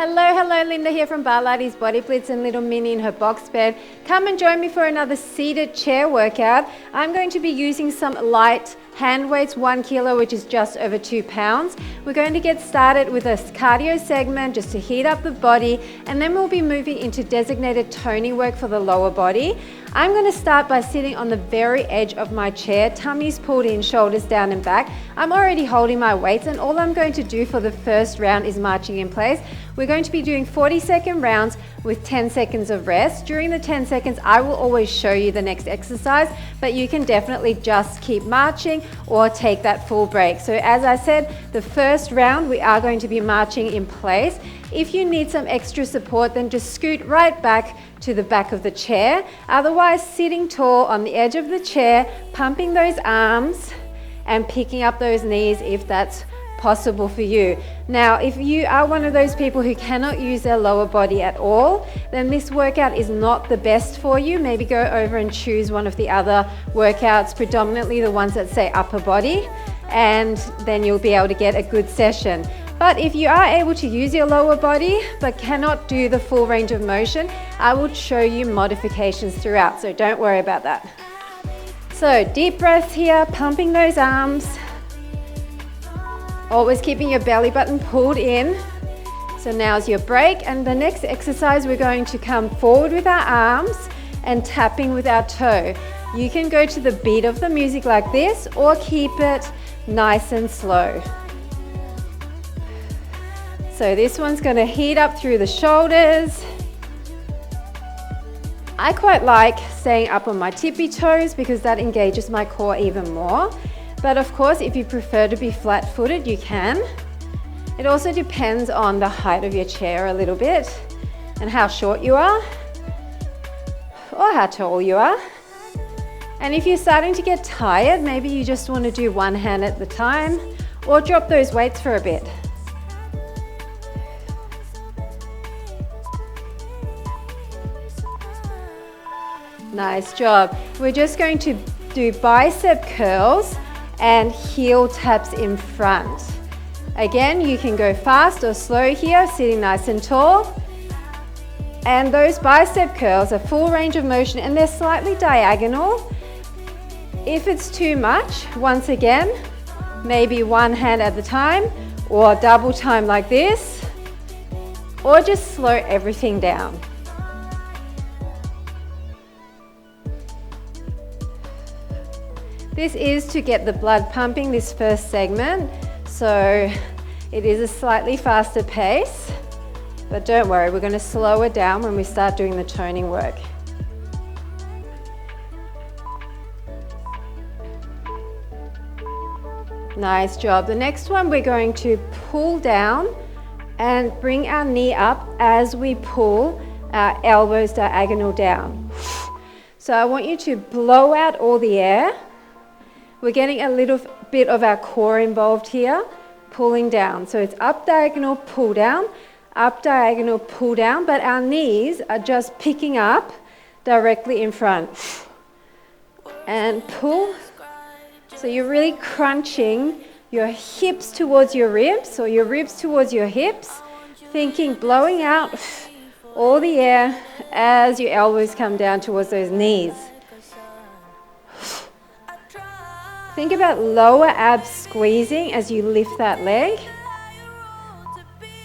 Hello, Linda here from Barlates, Body Blitz and little Minnie in her box bed. Come and join me for another seated chair workout. I'm going to be using some light hand weights, 1 kilo, which is just over 2 pounds. We're going to get started with a cardio segment just to heat up the body, and then we'll be moving into designated toning work for the lower body. I'm going to start by sitting on the very edge of my chair, tummies pulled in, shoulders down and back. I'm already holding my weights, and all I'm going to do for the first round is marching in place. We're going to be doing 40-second rounds with 10 seconds of rest. During the 10 seconds, I will always show you the next exercise, but you can definitely just keep marching or take that full break. So as I said, the first round, we are going to be marching in place. If you need some extra support, then just scoot right back to the back of the chair. Otherwise, sitting tall on the edge of the chair, pumping those arms and picking up those knees if that's possible for you. Now, if you are one of those people who cannot use their lower body at all, then this workout is not the best for you. Maybe go over and choose one of the other workouts, predominantly the ones that say upper body, and then you'll be able to get a good session. But if you are able to use your lower body but cannot do the full range of motion, I will show you modifications throughout, so don't worry about that. So deep breaths here, pumping those arms. Always keeping your belly button pulled in. So now's your break, and the next exercise we're going to come forward with our arms and tapping with our toe. You can go to the beat of the music like this or keep it nice and slow. So this one's going to heat up through the shoulders. I quite like staying up on my tippy toes because that engages my core even more. But of course, if you prefer to be flat-footed, you can. It also depends on the height of your chair a little bit and how short you are or how tall you are. And if you're starting to get tired, maybe you just want to do one hand at the time or drop those weights for a bit. Nice job. We're just going to do bicep curls and heel taps in front. Again, you can go fast or slow here, sitting nice and tall. And those bicep curls are full range of motion and they're slightly diagonal. If it's too much, once again, maybe one hand at a time or double time like this, or just slow everything down. This is to get the blood pumping this first segment, so it is a slightly faster pace, but don't worry, we're going to slow it down when we start doing the toning work. Nice job. The next one, we're going to pull down and bring our knee up as we pull our elbows diagonal down. So I want you to blow out all the air. We're getting a little bit of our core involved here, pulling down. So it's up diagonal, pull down, up diagonal, pull down, but our knees are just picking up directly in front. And pull. So you're really crunching your hips towards your ribs or your ribs towards your hips, thinking blowing out all the air as your elbows come down towards those knees. Think about lower abs squeezing as you lift that leg.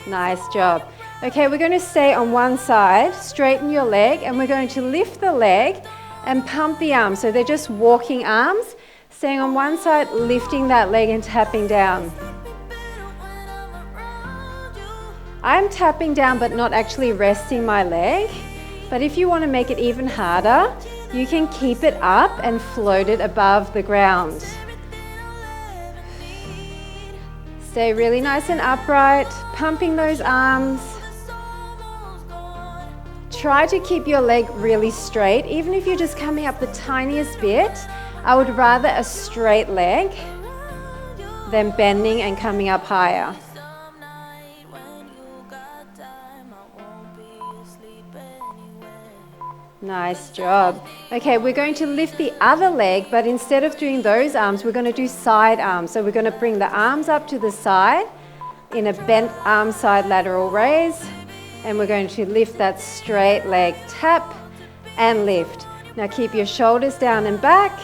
Nice job. Okay, we're going to stay on one side, straighten your leg, and we're going to lift the leg and pump the arms. So they're just walking arms, staying on one side, lifting that leg and tapping down. I'm tapping down but not actually resting my leg. But if you want to make it even harder, you can keep it up and float it above the ground. Stay really nice and upright, pumping those arms. Try to keep your leg really straight. Even if you're just coming up the tiniest bit, I would rather a straight leg than bending and coming up higher. Nice job. Okay, we're going to lift the other leg, but instead of doing those arms, we're going to do side arms. So we're going to bring the arms up to the side in a bent arm side lateral raise. And we're going to lift that straight leg, tap and lift. Now keep your shoulders down and back.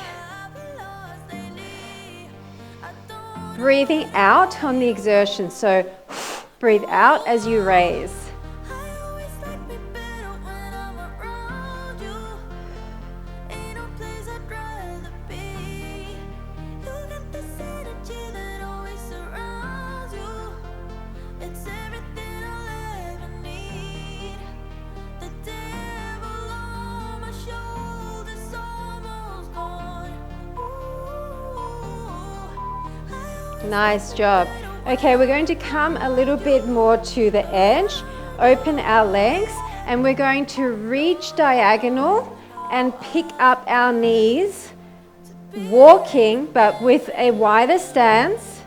Breathing out on the exertion, so breathe out as you raise. Nice job. Okay, we're going to come a little bit more to the edge, open our legs, and we're going to reach diagonal and pick up our knees, walking but with a wider stance.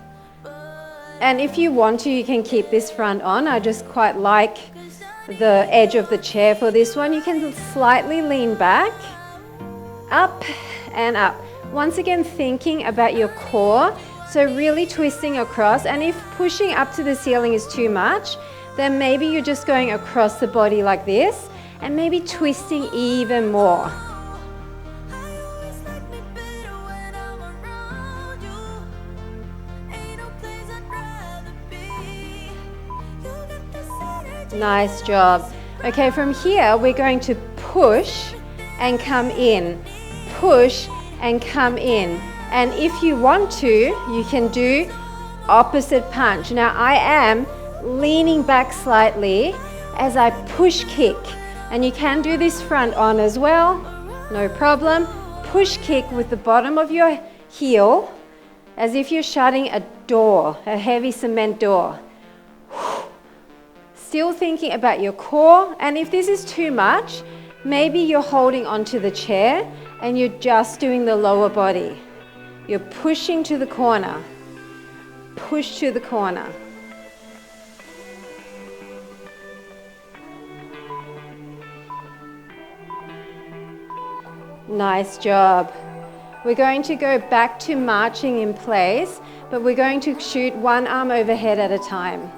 And if you want to, you can keep this front on. I just quite like the edge of the chair for this one. You can slightly lean back, up and up. Once again, thinking about your core. So really twisting across, and if pushing up to the ceiling is too much, then maybe you're just going across the body like this, and maybe twisting even more. Nice job. Okay, from here we're going to push and come in, push and come in. And if you want to, you can do opposite punch. Now I am leaning back slightly as I push kick. And you can do this front on as well, no problem. Push kick with the bottom of your heel as if you're shutting a door, a heavy cement door. Still thinking about your core. And if this is too much, maybe you're holding onto the chair and you're just doing the lower body. You're pushing to the corner. Push to the corner. Nice job. We're going to go back to marching in place, but we're going to shoot one arm overhead at a time.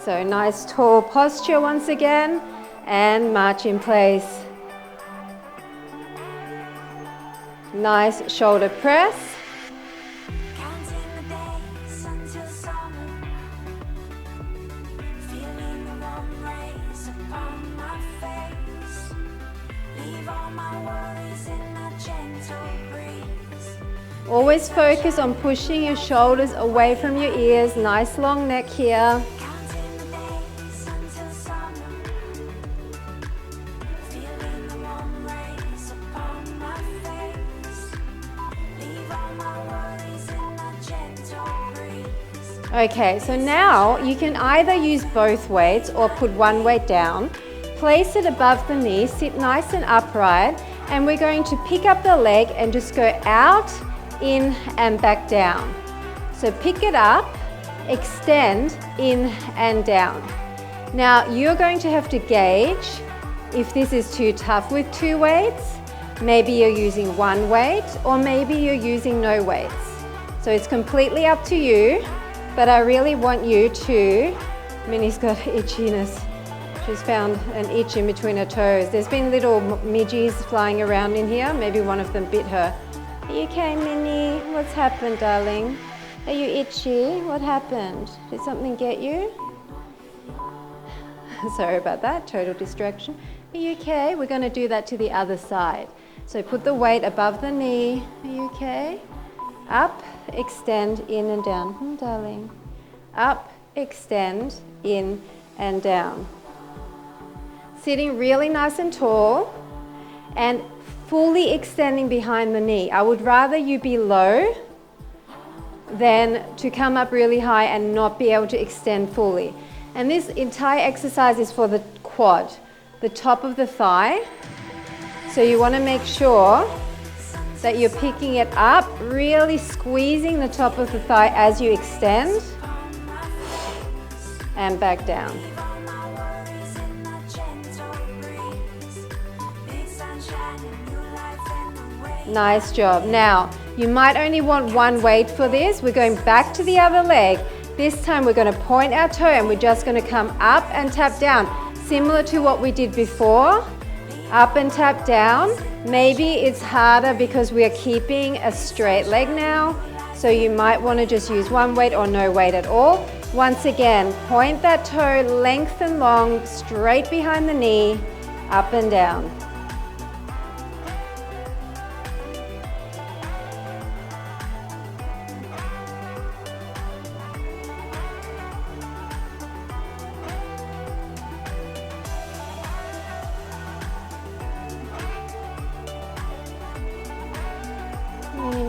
So nice tall posture once again, and march in place. Nice shoulder press. Always focus on pushing your shoulders away from your ears. Nice long neck here. Okay, so now you can either use both weights or put one weight down. Place it above the knee, sit nice and upright, and we're going to pick up the leg and just go out, in and back down. So pick it up, extend, in and down. Now you're going to have to gauge if this is too tough with two weights. Maybe you're using one weight, or maybe you're using no weights. So it's completely up to you. But I really want you to, Minnie's got itchiness. She's found an itch in between her toes. There's been little midges flying around in here. Maybe one of them bit her. Are you okay, Minnie? What's happened, darling? Are you itchy? What happened? Did something get you? Sorry about that, total distraction. Are you okay? We're gonna do that to the other side. So put the weight above the knee. Are you okay? Up, extend, in and down. Darling. Up, extend, in and down. Sitting really nice and tall and fully extending behind the knee. I would rather you be low than to come up really high and not be able to extend fully. And this entire exercise is for the quad, the top of the thigh. So you want to make sure that you're picking it up, really squeezing the top of the thigh as you extend, and back down. Nice job. Now, you might only want one weight for this. We're going back to the other leg. This time we're going to point our toe and we're just going to come up and tap down. Similar to what we did before, up and tap down. Maybe it's harder because we are keeping a straight leg now, so you might want to just use one weight or no weight at all. Once again, point that toe lengthen long, straight behind the knee, up and down.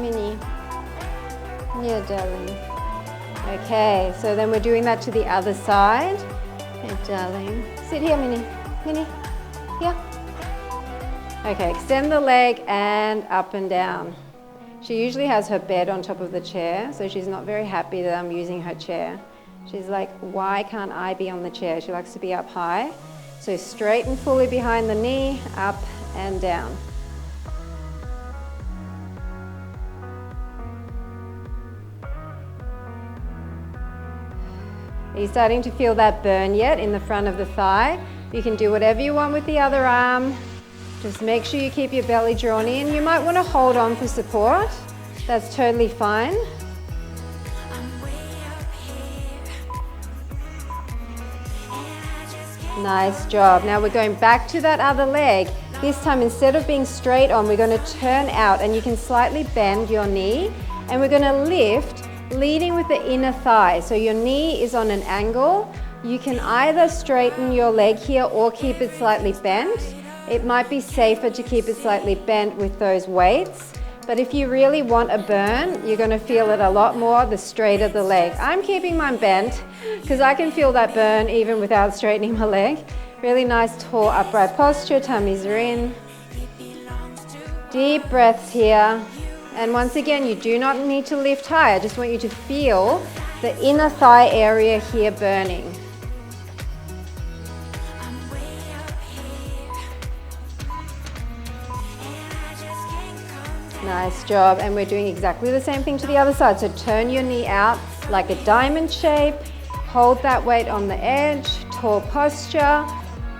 Mini. Yeah, darling. Okay, so then we're doing that to the other side. Hey, darling. Sit here, Minnie. Minnie. Here. Okay, extend the leg and up and down. She usually has her bed on top of the chair, so she's not very happy that I'm using her chair. She's like, why can't I be on the chair? She likes to be up high. So straighten fully behind the knee, up and down. Are you starting to feel that burn yet in the front of the thigh? You can do whatever you want with the other arm. Just make sure you keep your belly drawn in. You might want to hold on for support. That's totally fine. Nice job. Now we're going back to that other leg. This time, instead of being straight on, we're going to turn out, and you can slightly bend your knee, and we're going to lift, leading with the inner thigh. So your knee is on an angle. You can either straighten your leg here or keep it slightly bent. It might be safer to keep it slightly bent with those weights. But if you really want a burn, you're going to feel it a lot more the straighter the leg. I'm keeping mine bent because I can feel that burn even without straightening my leg. Really nice tall upright posture, tummies are in. Deep breaths here. And once again, you do not need to lift high. I just want you to feel the inner thigh area here burning. Nice job. And we're doing exactly the same thing to the other side. So turn your knee out like a diamond shape. Hold that weight on the edge, tall posture,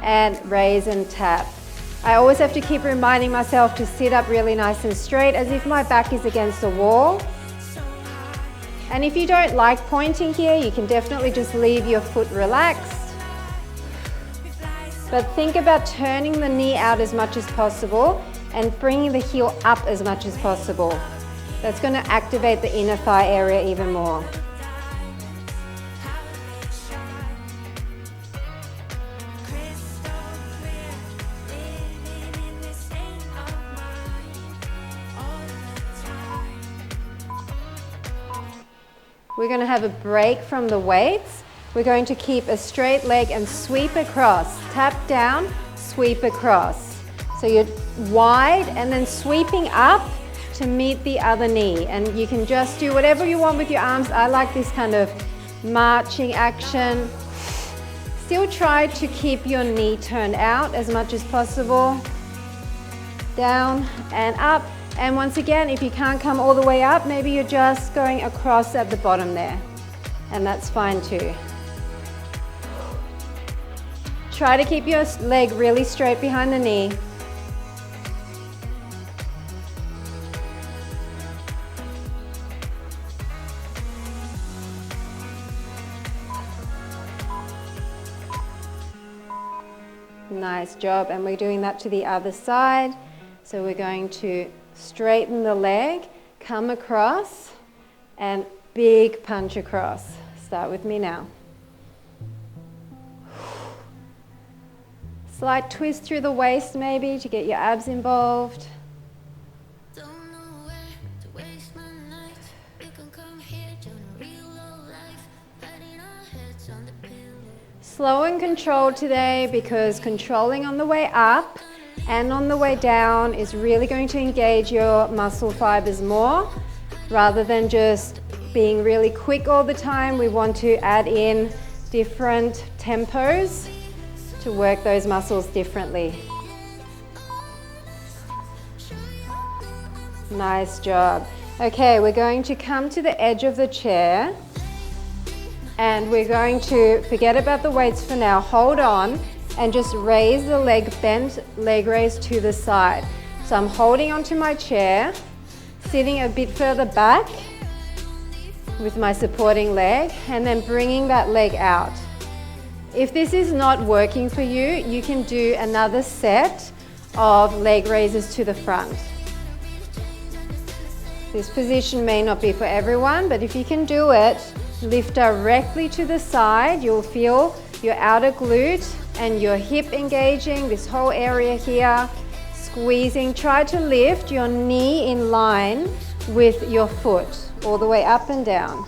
and raise and tap. I always have to keep reminding myself to sit up really nice and straight as if my back is against a wall. And if you don't like pointing here, you can definitely just leave your foot relaxed. But think about turning the knee out as much as possible and bringing the heel up as much as possible. That's going to activate the inner thigh area even more. We're going to have a break from the weights. We're going to keep a straight leg and sweep across. Tap down, sweep across. So you're wide and then sweeping up to meet the other knee. And you can just do whatever you want with your arms. I like this kind of marching action. Still try to keep your knee turned out as much as possible. Down and up. And once again, if you can't come all the way up, maybe you're just going across at the bottom there. And that's fine too. Try to keep your leg really straight behind the knee. Nice job. And we're doing that to the other side. So we're going to straighten the leg, come across, and big punch across. Start with me now. Slight twist through the waist maybe to get your abs involved. Slow and controlled today because controlling on the way up and on the way down is really going to engage your muscle fibers more. Rather than just being really quick all the time, we want to add in different tempos to work those muscles differently. Nice job. Okay, we're going to come to the edge of the chair and we're going to forget about the weights for now. Hold on and just raise the leg, bent leg raise to the side. So I'm holding onto my chair, sitting a bit further back with my supporting leg, and then bringing that leg out. If this is not working for you, you can do another set of leg raises to the front. This position may not be for everyone, but if you can do it, lift directly to the side. You'll feel your outer glute and your hip engaging, this whole area here, squeezing. Try to lift your knee in line with your foot, all the way up and down.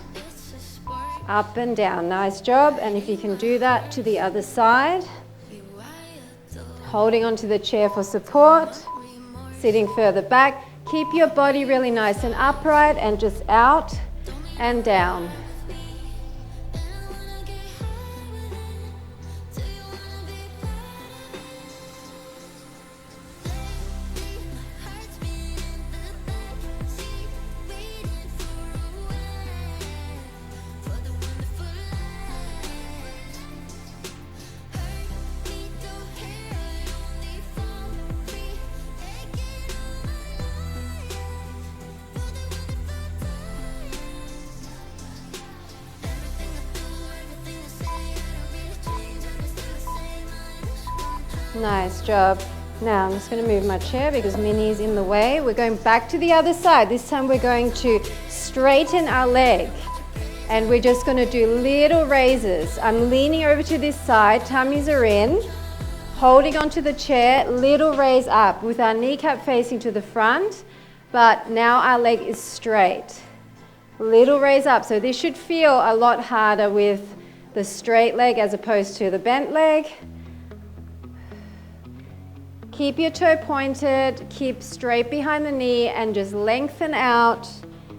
Up and down, nice job. And if you can do that to the other side, holding onto the chair for support, sitting further back. Keep your body really nice and upright and just out and down. Nice job. Now I'm just going to move my chair because Minnie's in the way. We're going back to the other side. This time we're going to straighten our leg and we're just going to do little raises. I'm leaning over to this side, tummies are in, holding onto the chair, little raise up with our kneecap facing to the front, but now our leg is straight. Little raise up. So this should feel a lot harder with the straight leg as opposed to the bent leg. Keep your toe pointed, keep straight behind the knee and just lengthen out.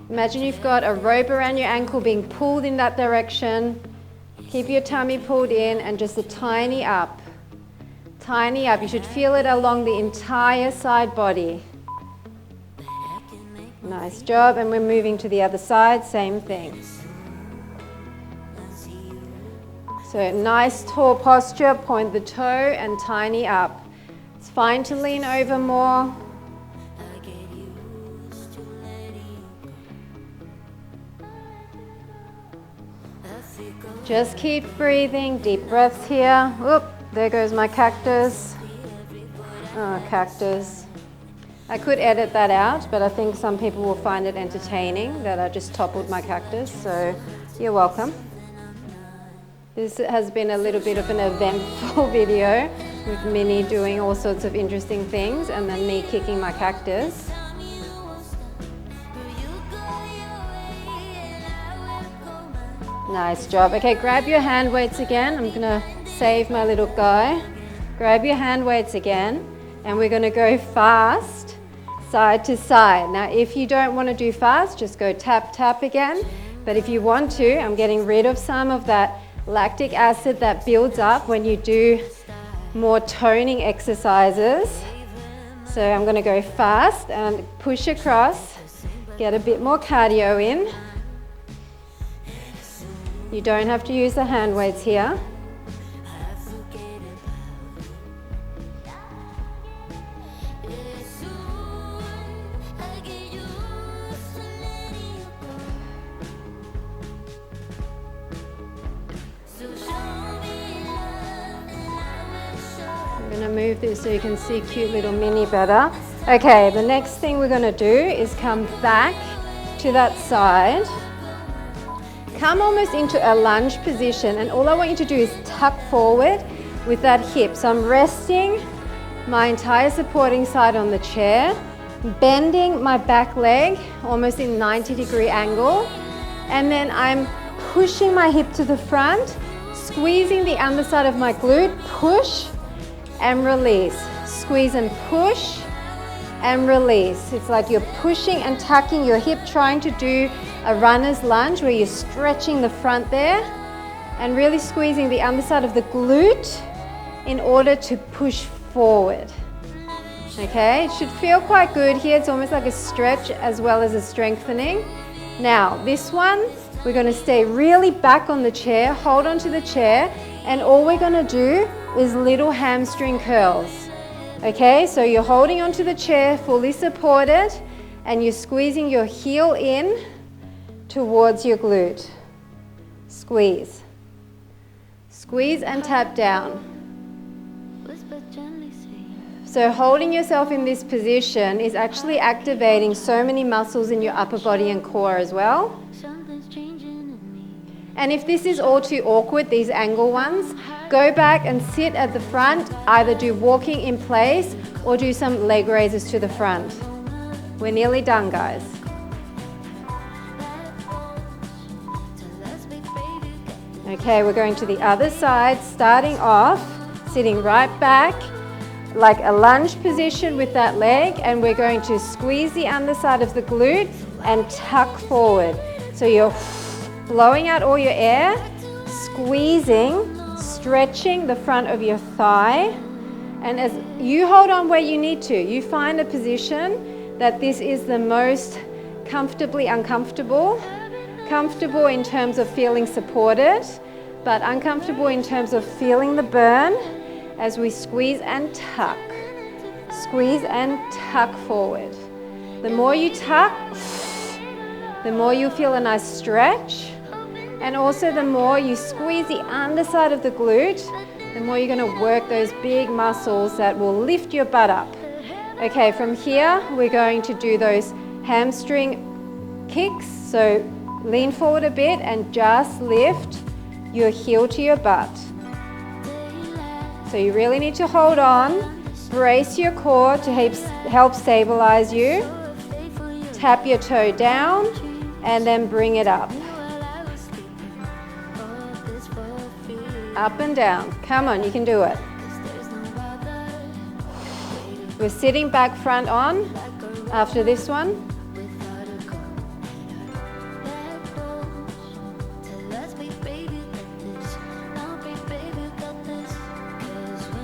Imagine you've got a rope around your ankle being pulled in that direction. Keep your tummy pulled in and just a tiny up. Tiny up. You should feel it along the entire side body. Nice job. And we're moving to the other side, same thing. So nice tall posture, point the toe and tiny up. It's fine to lean over more. Just keep breathing, deep breaths here. Whoop, there goes my cactus. Oh, cactus. I could edit that out, but I think some people will find it entertaining that I just toppled my cactus, so you're welcome. This has been a little bit of an eventful video with Minnie doing all sorts of interesting things and then me kicking my cactus. Nice job. Okay, grab your hand weights again. I'm gonna save my little guy. Grab your hand weights again and we're gonna go fast, side to side. Now, if you don't wanna do fast, just go tap, tap again. But if you want to, I'm getting rid of some of that lactic acid that builds up when you do more toning exercises. So I'm going to go fast and push across, get a bit more cardio in. You don't have to use the hand weights here. I'm going to move this so you can see cute little Minnie better. Okay, the next thing we're going to do is come back to that side. Come almost into a lunge position, and all I want you to do is tuck forward with that hip. So I'm resting my entire supporting side on the chair, bending my back leg almost in 90-degree angle, and then I'm pushing my hip to the front, squeezing the underside of my glute, push and release. Squeeze and push and release. It's like you're pushing and tucking your hip, trying to do a runner's lunge where you're stretching the front there and really squeezing the underside of the glute in order to push forward. Okay, it should feel quite good here. It's almost like a stretch as well as a strengthening. Now, this one, we're going to stay really back on the chair, hold onto the chair, and all we're going to do is little hamstring curls. Okay, so you're holding onto the chair, fully supported, and you're squeezing your heel in towards your glute. Squeeze. Squeeze and tap down. So holding yourself in this position is actually activating so many muscles in your upper body and core as well. And if this is all too awkward, these angle ones, go back and sit at the front, either do walking in place or do some leg raises to the front. We're nearly done, guys. Okay, we're going to the other side, starting off, sitting right back, like a lunge position with that leg, and we're going to squeeze the underside of the glute and tuck forward. So you're blowing out all your air, squeezing, stretching the front of your thigh, and as you hold on where you need to, you find a position that this is the most comfortably uncomfortable. Comfortable in terms of feeling supported, but uncomfortable in terms of feeling the burn as we squeeze and tuck. Squeeze and tuck forward. The more you tuck, the more you feel a nice stretch, and also the more you squeeze the underside of the glute, the more you're going to work those big muscles that will lift your butt up. Okay, from here we're going to do those hamstring kicks. So lean forward a bit and just lift your heel to your butt. So you really need to hold on, brace your core to help stabilize you. Tap your toe down and then bring it up. Up and down. Come on, you can do it. We're sitting back front on after this one.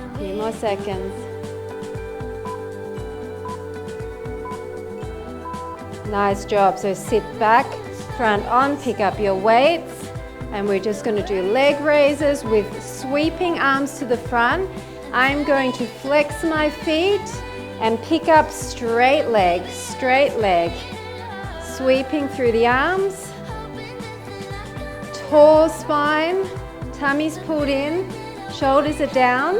A few more seconds. Nice job. So sit back, front on, pick up your weights. And we're just going to do leg raises with sweeping arms to the front. I'm going to flex my feet and pick up straight leg, sweeping through the arms. Tall spine, tummy's pulled in, shoulders are down.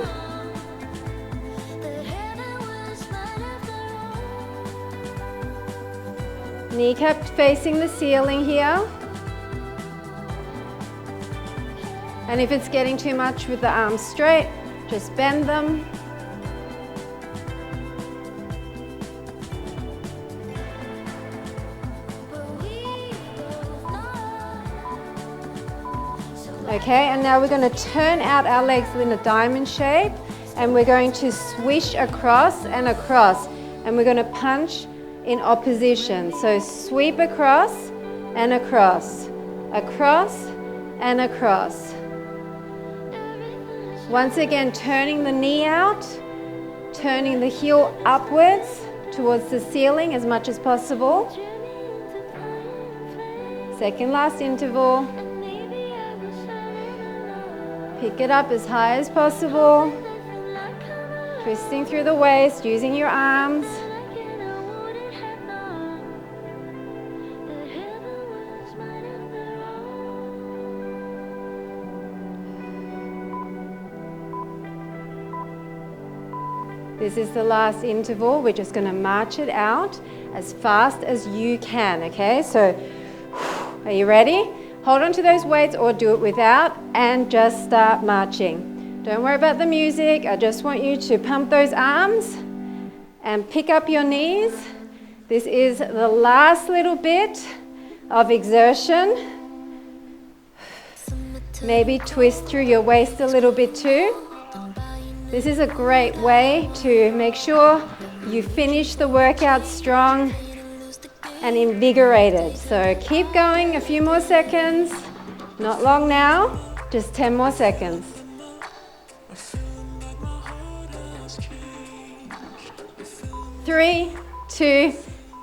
Kneecap facing the ceiling here. And if it's getting too much with the arms straight, just bend them. Okay, and now we're going to turn out our legs in a diamond shape, and we're going to swish across and across, and we're going to punch in opposition. So sweep across and across, across and across. Once again, turning the knee out, turning the heel upwards towards the ceiling as much as possible. Second last interval. Pick it up as high as possible. Twisting through the waist, using your arms. This is the last interval. We're just going to march it out as fast as you can, okay? So, are you ready? Hold on to those weights or do it without and just start marching. Don't worry about the music. I just want you to pump those arms and pick up your knees. This is the last little bit of exertion. Maybe twist through your waist a little bit too. This is a great way to make sure you finish the workout strong and invigorated. So keep going, a few more seconds. Not long now, just 10 more seconds. 3, 2,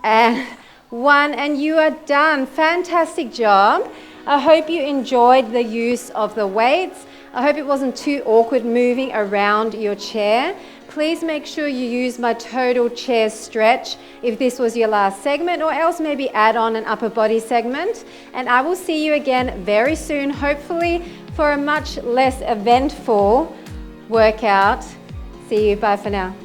and 1, and you are done. Fantastic job. I hope you enjoyed the use of the weights. I hope it wasn't too awkward moving around your chair. Please make sure you use my total chair stretch if this was your last segment, or else maybe add on an upper body segment. And I will see you again very soon, hopefully for a much less eventful workout. See you, bye for now.